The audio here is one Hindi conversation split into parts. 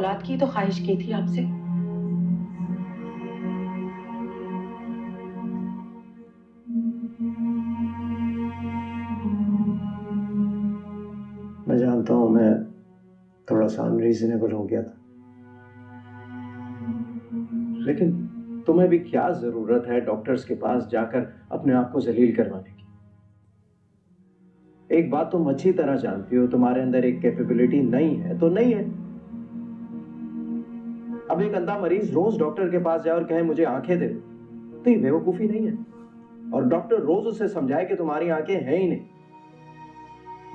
औलाद की तो ख्वाहिश की थी आपसे। मैं जानता हूं मैं थोड़ा सा अनरीजनेबल हो गया था, लेकिन तुम्हें भी क्या जरूरत है डॉक्टर्स के पास जाकर अपने आप को जलील करवाने की। एक बात तुम अच्छी तरह जानती हो, तुम्हारे अंदर एक कैपेबिलिटी नहीं है तो नहीं है। अब एक अंधा मरीज रोज डॉक्टर के पास जाए और कहे मुझे आंखें दे दो, तो ये बेवकूफी नहीं है। और डॉक्टर रोज उसे समझाए कि तुम्हारी आंखें हैं ही नहीं।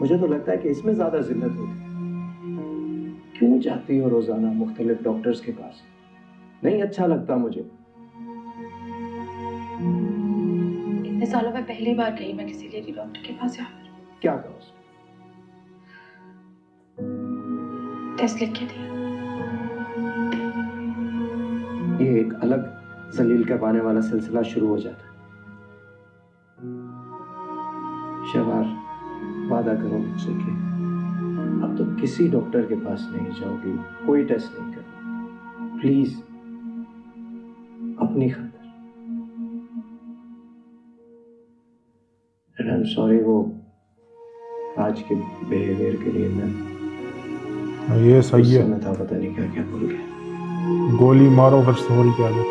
मुझे तो लगता है कि इसमें ज्यादा जिल्लत होती है। क्यों जाती हो रोजाना मुख्तलिफ डॉक्टर्स के पास? नहीं अच्छा लगता मुझे। इतने सालों में पहली बार गई मैं किसी लेडी डॉक्टर के पास जाकर। क्या करो उसको? टेस्ट लिख के दिया। ये एक अलग जलील करवाने वाला सिलसिला शुरू हो जाता है। शहबार, वादा करो मुझसे कि अब तो किसी डॉक्टर के पास नहीं जाओगी, कोई टेस्ट नहीं करोगी, प्लीज, अपनी खातिर। एंड आई एम सॉरी वो आज के बिहेवियर के लिए मैं ये सही है, मैं था पता नहीं क्या क्या भूल गया। गोली मारो फिर सॉरी क्या दो।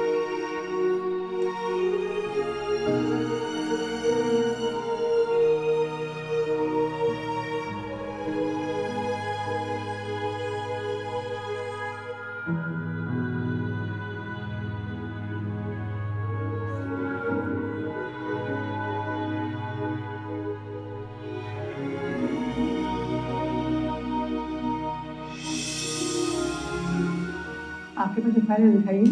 आपके मुझे फाइल दिखाइए।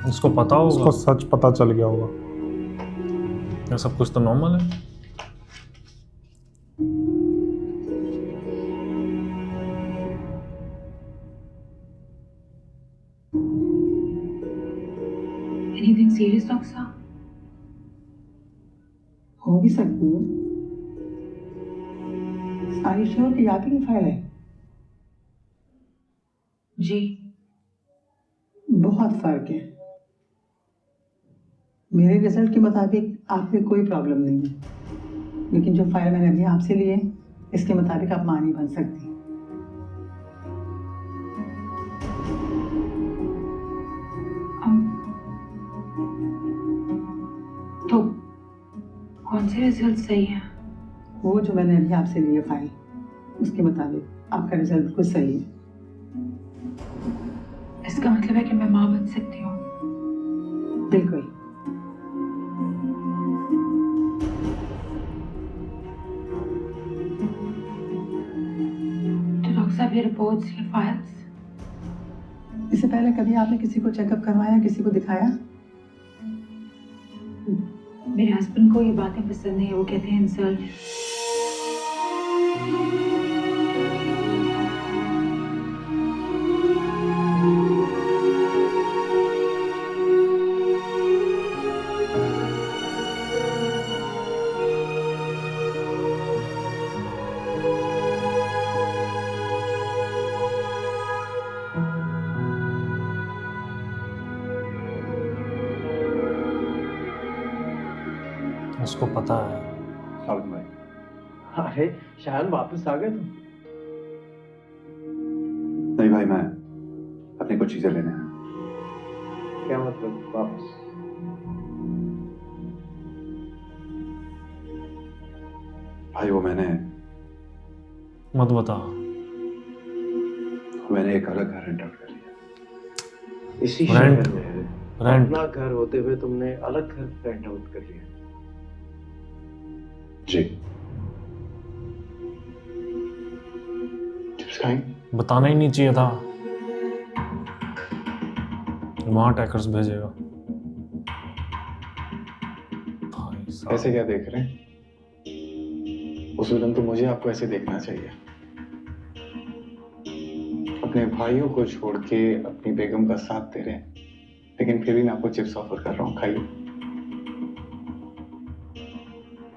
उसको पता होगा, उसको सच पता चल गया होगा। ये सब कुछ तो नॉर्मल है। Anything serious, डॉक्टर साहब? हो भी सकती है। सारी श्योर की आप ही की फाइल है? जी। बहुत फर्क है। मेरे रिजल्ट के मुताबिक आप में कोई प्रॉब्लम नहीं है, लेकिन जो फाइल मैंने अभी आपसे ली है इसके मुताबिक आप मां नहीं बन सकती। तो कौन से रिजल्ट सही है? वो जो मैंने अभी आपसे ली है फाइल, उसके मुताबिक आपका रिजल्ट बिल्कुल सही है। इसका मतलब है कि मैं मां बन सकती हूँ? बिल्कुल। तो डॉक्टर साहब ये रिपोर्ट्स, ये फाइल्स, इससे पहले कभी आपने किसी को चेकअप करवाया, किसी को दिखाया? मेरे हस्बैंड को ये बातें पसंद नहीं है, वो कहते हैं इंसल्ट। उसको पता है। साउथ भाई, अरे शायद वापस आ गए तुम? नहीं भाई, मैं अपनी कुछ चीजें लेने आया। क्या मतलब वापस? भाई वो मैंने मत बता। एक अलग घर रेंट आउट कर लिया। इसी रेंट? शहर में रेंट? अपना घर होते हुए तुमने अलग घर रेंट आउट कर लिया? जी। बताना ही नहीं चाहिए था, वहां टैकर्स भेजेगा। भाई साहब, ऐसे क्या देख रहे हैं? उस दिन तो मुझे आपको ऐसे देखना चाहिए। अपने भाइयों को छोड़ के अपनी बेगम का साथ दे रहे हैं, लेकिन फिर भी मैं आपको चिप्स ऑफर कर रहा हूँ, खाइए।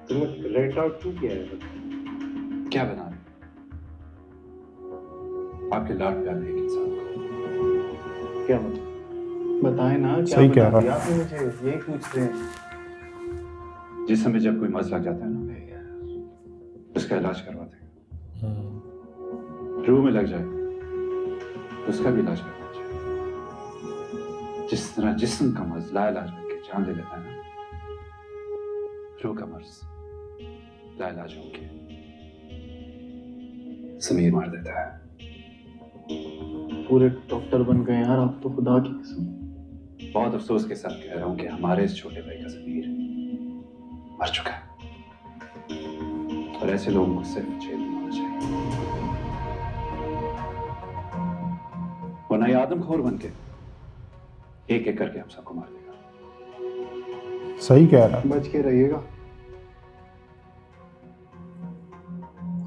तुमने रेंट आउट क्यों किया है? क्या बना रहे? आपके लाड प्यार में एक इंसान को। क्या मतलब? बताएं ना क्या सही कह बता रहा दिया आपने मुझे, यही पूछ रहे हैं। जिस समय जब कोई मर्ज लग जाता है ना, उसका इलाज करवाते हैं। रूह में लग जाए उसका भी इलाज करवाना चाहिए। जिस तरह जिस्म का मर्ज लाइलाज करके जान ले लेता है ना, रूह का मर्ज लाइलाज होके समीर मार देता है। पूरे डॉक्टर बन गए यार आप तो, खुदा की कसम। बहुत अफसोस के साथ कह रहा हूं कि हमारे इस छोटे भाई का समीर मर चुका है, और ऐसे लोगों को सिर्फ जेल में होना चाहिए, वरना ये आदमखोर बन के एक एक करके हम सबको मार देगा। सही कह रहा है। बच के रहिएगा।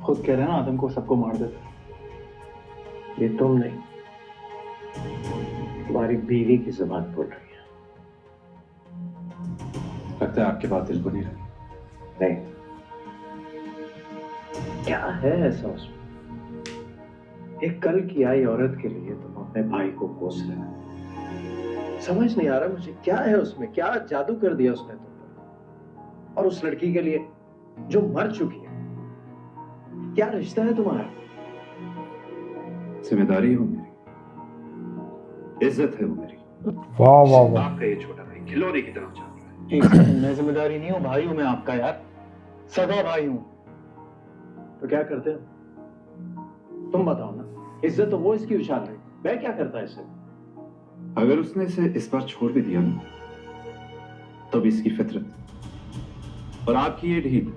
खुद कह रहे हैं ना, आदम को सबको मार देता है। ये तुम नहीं, तुम्हारी बीवी की जुबान बोल रही है। लगता है आपकी बात दिल को नहीं लगी। नहीं, क्या है ऐसा उसमें? एक कल की आई औरत के लिए तुम अपने भाई को कोस रहे हो। समझ नहीं आ रहा मुझे, क्या है उसमें? क्या जादू कर दिया उसने तुम पर? और उस लड़की के लिए जो मर चुकी है, क्या रिश्ता है तुम्हारा? जिम्मेदारी है वो मेरी, इज्जत है वो मेरी। वाह वाह वाह। आपका ये छोटा भाई खिलौने की तरफ चल रहा है। एक सेकंड, मैं जिम्मेदारी नहीं हूँ, भाई हूँ मैं आपका यार, सगा भाई हूँ। तो क्या करते हो तुम? बताओ ना। इज्जत तो वो इसकी उछाल रही, मैं क्या करता है इससे? अगर उसने इसे इस बार छोड़ भी दिया ना, तो भी इसकी फितरत और आपकी ये ढील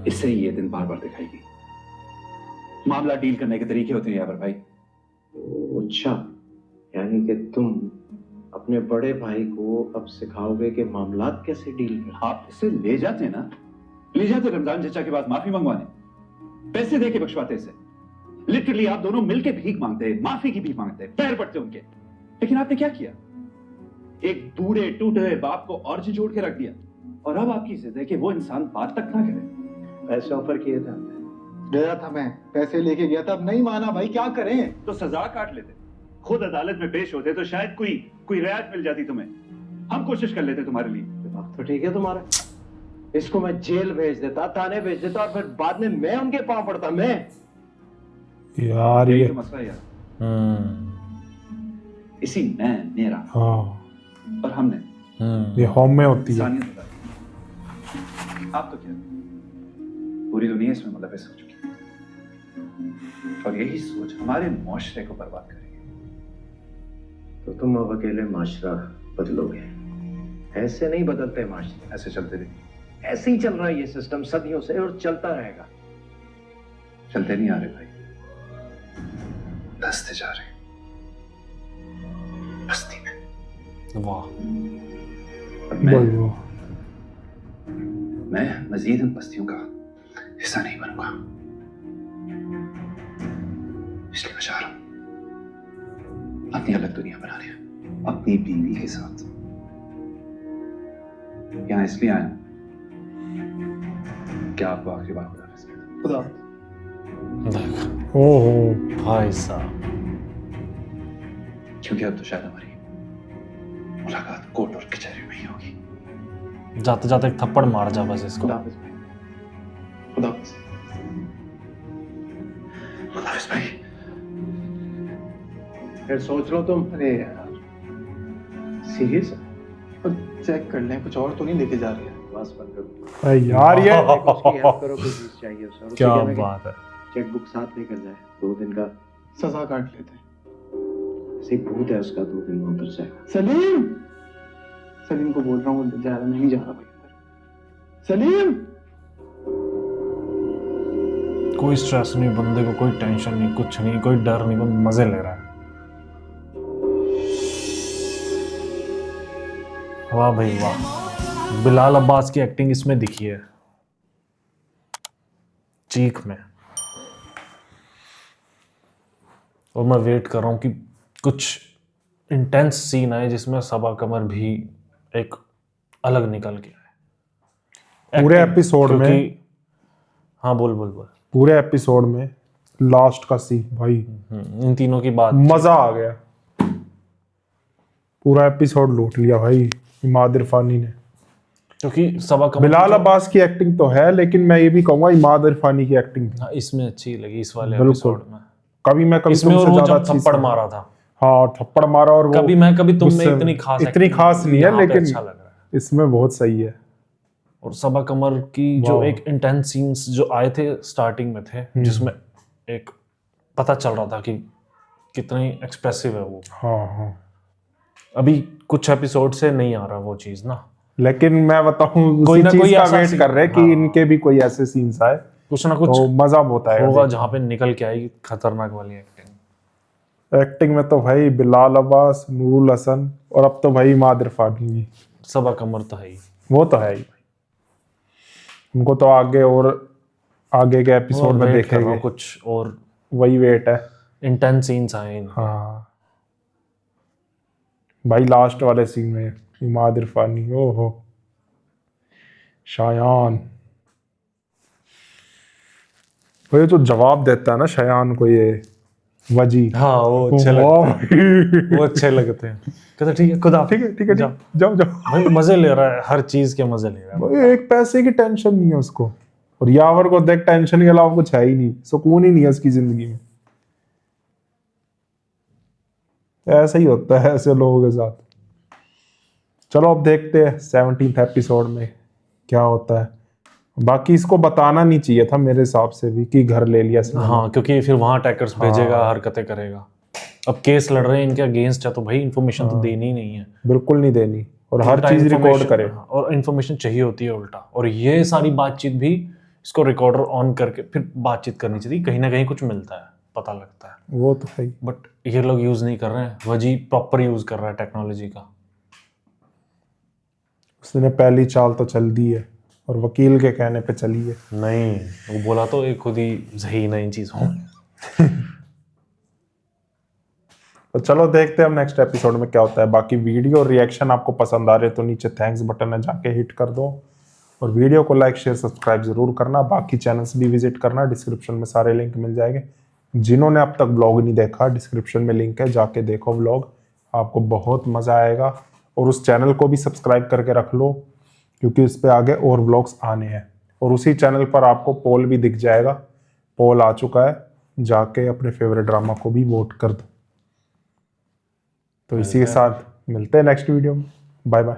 इससे ही ये दिन बार बार दिखाएगी। मामला डील करने के तरीके होते हैं यार भाई। अच्छा, यानी कि तुम अपने बड़े भाई को अब सिखाओगे कि मामलात कैसे डील कर। आप इसे ले जाते ना, ले जाते रमजान चचा के पास माफी मंगवाने, पैसे दे के बख्शवाते इसे। लिटरली आप दोनों मिलके भीख मांगते, माफी की भीख मांगते, पैर पड़ते उनके। लेकिन आपने क्या किया? एक बूढ़े टूटे हुए बाप को और जोड़ के रख दिया, और अब आपकी जिद है कि वो इंसान बात तक ना करे। पैसे ऑफर किए थे हमने। गया था मैं, पैसे लेके गया था, अब नहीं माना भाई, क्या करें? तो सजा काट लेते, खुद अदालत में पेश होते, तो शायद कोई रियायत मिल जाती तुम्हें। हम कोशिश कर लेते तुम्हारे लिए। दिमाग तो ठीक है तुम्हारा। इसको मैं जेल भेज देता, थाने भेज देता, और फिर बाद में मैं उनके पांव पड़ता। मैं यार यही ये तो मसला है यार। इसी मैं, मेरा हाँ, और हमने ये होम में होती है। इंसानियत बता दी। आप तो क्या, पूरी दुनिया इसमें मुलविस हो चुकी है, और यही सोच हमारे मुआशरे को बर्बाद करेगी। तो तुम अब अकेले माशरा बदलोगे? ऐसे नहीं बदलते माशरे। ऐसे चलते रहे, ऐसे ही चल रहा है ये सिस्टम सदियों से, और चलता रहेगा। चलते नहीं आ रहे भाई, धंसते जा रहे बस्ती में। वाह। और वाह। मैं मजीद इन बस्तियों का हिस्सा नहीं बनूंगा, इसलिए मैं चाह रहा हूं अपनी अलग दुनिया बनाने, अपनी बीवी के साथ। यहां इसलिए आया क्या आपको आखिरी बार बता सकता? खुदा देख ओहो, भाई साहब, क्योंकि अब तो शायद हमारी मुलाकात कोर्ट और कचहरी में ही होगी। जाते जाते एक थप्पड़ मार जा बस इसको। खुदा हाफिज भाई, खुदा हाफिज। खुदा हाफिज भाई। फिर सोच लो तुम। अरे यार, सीरियस? चेक कर लें, कुछ और तो नहीं लेके जा रहे हैं। बस बंद करो। अरे यार ये उसकी हेल्प करो, कोई चीज चाहिए उसे। और उसे क्या कहना कि बात है। चेकबुक साथ लेकर जाए। 2 दिन का सजा काट लेते हैं। ऐसे भूत है उसका, 2 दिन में उतर जाएगा। सलीम, सलीम को बोल रहा हूँ, जा रहा, नहीं जा रहा भाई अंदर। सलीम, कोई स्ट्रेस नहीं बंदे को, कोई टेंशन नहीं, कुछ नहीं, कोई डर नहीं, बस मजे ले रहा है। वाह भाई वाह, बिलाल अब्बास की एक्टिंग इसमें दिखी है, चीख में। और मैं वेट कर रहा हूँ कि कुछ इंटेंस सीन आए जिसमें सबा कमर भी एक अलग निकल के आए पूरे Acting, एपिसोड में क्योंकि- हाँ बोल बोल बोल। पूरे एपिसोड में लास्ट का सीन भाई इन तीनों की बात मजा आ गया, पूरा एपिसोड लूट लिया भाई इमाद इरफानी ने। क्योंकि सबा कमर बिलाल अब्बास की एक्टिंग तो है, लेकिन मैं ये भी कहूंगा इमाद इरफानी की एक्टिंग भी। हाँ, इसमें अच्छी लगी इस वाले बिल्कुल। एपिसोड में। कभी मैं कभी इसमें और तुमसे वो ज्यादा जब अच्छी थप्पड़ सी- मारा था, हाँ थप्पड़ मारा, और वो कभी मैं कभी तुम में गुस्से इतनी खास इतनी acting खास नहीं है, यहाँ पे लेकिन अच्छा लग रहा है। इसमें बहुत सही है। और सबा कमर की जो वाह। एक इंटेंस सीन्स जो आए थे स्टार्टिंग में थे, जिसमें एक पता चल रहा था कि कितनी एक्सप्रेसिव है वो। हाँ हाँ, अभी कुछ एपिसोड से नहीं आ रहा वो चीज ना, लेकिन मैं बताऊं कोई उसी ना कोई चीज का ऐसा वेट सीन- कर रहे हैं कि हाँ। इनके भी कोई ऐसे सीन्स आए कुछ ना कुछ तो मजा बहुत आएगा। होगा जहाँ पे निकल के आएगी खतरनाक वाली एक्टिंग। एक्टिंग में तो भाई बिलाल अब्बास, नूरुल हसन, और अब तो भाई इमाद इरफानी भी, सबा कमर तो है ही। वो तो है ही भाई। उनको तो आगे और आगे के एपिसोड में वेट कर रहा देखेंगे, हूँ कुछ और वही वेट है। इंटेंस सीन्स आए इनके। हाँ भाई, लास्ट वाले सीन में इमाद इरफानी, ओहो शायान, वो जो जवाब देता है ना शायान को, ये वजी, हाँ वो अच्छे वाह लगते हैं, वो अच्छे लगते हैं। कहता ठीक है खुदा, ठीक है ठीक है, जाओ। जाओ जाओ। भाई मजे ले रहा है, हर चीज के मजे ले रहा है। भाई एक पैसे की टेंशन नहीं है उसको, और यावर को देख टेंशन के अलावा कुछ है ही नहीं, सुकून ही नहीं है उसकी जिंदगी में। ऐसा ही होता है ऐसे लोगों के साथ। चलो अब देखते हैं 17th एपिसोड में क्या होता है। बाकी इसको बताना नहीं चाहिए था मेरे हिसाब से भी कि घर ले लिया इसने। हाँ, क्योंकि फिर वहां अटैकर्स भेजेगा, हरकतें करेगा। अब केस लड़ रहे हैं इनके अगेंस्ट है, तो भाई इन्फॉर्मेशन तो देनी ही नहीं है। बिल्कुल नहीं देनी, और हर उल्टा चीज रिकॉर्ड information- करे। और इन्फॉर्मेशन चाहिए होती है उल्टा, और ये सारी बातचीत भी इसको रिकॉर्डर ऑन करके फिर बातचीत करनी चाहिए। कहीं ना कहीं कुछ मिलता है, पता लगता है। वो तो है ही। बट ये लोग यूज नहीं कर रहे हैं, वजी प्रॉपर यूज कर रहा है टेक्नोलॉजी का। उसने पहली चाल तो चल दी है, और वकील के कहने पे चली है। नहीं, वो बोला तो एक खुद ही सही नई चीज हो। तो चलो देखते हैं अब नेक्स्ट एपिसोड में क्या होता है। बाकी वीडियो और रिएक्शन आपको पसंद आ रहे तो नीचे थैंक्स बटन है, जाके हिट कर दो, और वीडियो को लाइक शेयर सब्सक्राइब जरूर करना। बाकी चैनल्स भी विजिट करना, डिस्क्रिप्शन में सारे लिंक मिल जाएंगे। जिन्होंने अब तक ब्लॉग नहीं देखा, डिस्क्रिप्शन में लिंक है, जाके देखो ब्लॉग, आपको बहुत मज़ा आएगा। और उस चैनल को भी सब्सक्राइब करके रख लो, क्योंकि उस पर आगे और ब्लॉग्स आने हैं। और उसी चैनल पर आपको पोल भी दिख जाएगा, पोल आ चुका है, जाके अपने फेवरेट ड्रामा को भी वोट कर दो। तो इसी के साथ मिलते हैं नेक्स्ट वीडियो में। Bye bye.